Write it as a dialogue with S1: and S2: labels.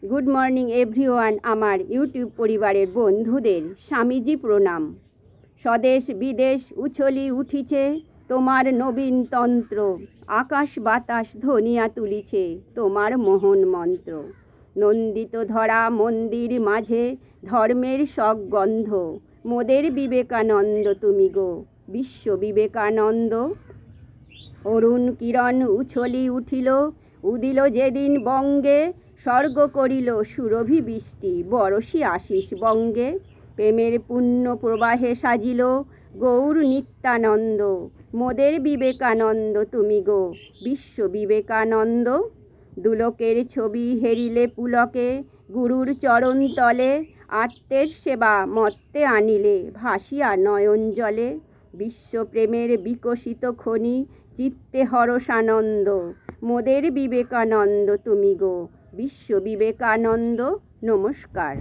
S1: Good morning everyone. আমার YouTube পরিবারের বন্ধুদের স্বামীজি প্রণাম। স্বদেশ বিদেশ উছলি উঠিছে তোমার নবীন তন্ত্র, আকাশ বাতাস ধ্বনিয়া তুলিছে তোমার মোহন মন্ত্র। নন্দিত ধরা মন্দির মাঝে ধর্মের সগন্ধ, মোদের বিবেকানন্দ তুমি গো বিশ্ব বিবেকানন্দ। অরুণ কিরণ উছলি উঠিল, উদিল যেদিন বঙ্গে, স্বর্গ করিল সুরভি বৃষ্টি বরষি আশিস বঙ্গে। প্রেমের পুণ্য প্রবাহে সাজিল গৌর নিত্যানন্দ, মোদের বিবেকানন্দ তুমি গো বিশ্ব বিবেকানন্দ। দুলোকের ছবি হেরিলে পুলকে গুরুর চরণ তলে, আত্মের সেবা মত্তে আনিলে ভাসিয়া নয়ন জলে। বিশ্বপ্রেমের বিকশিত খনি চিত্তে হরসানন্দ, মোদের বিবেকানন্দ তুমি গো বিশ্ব বিবেকানন্দ। নমস্কার।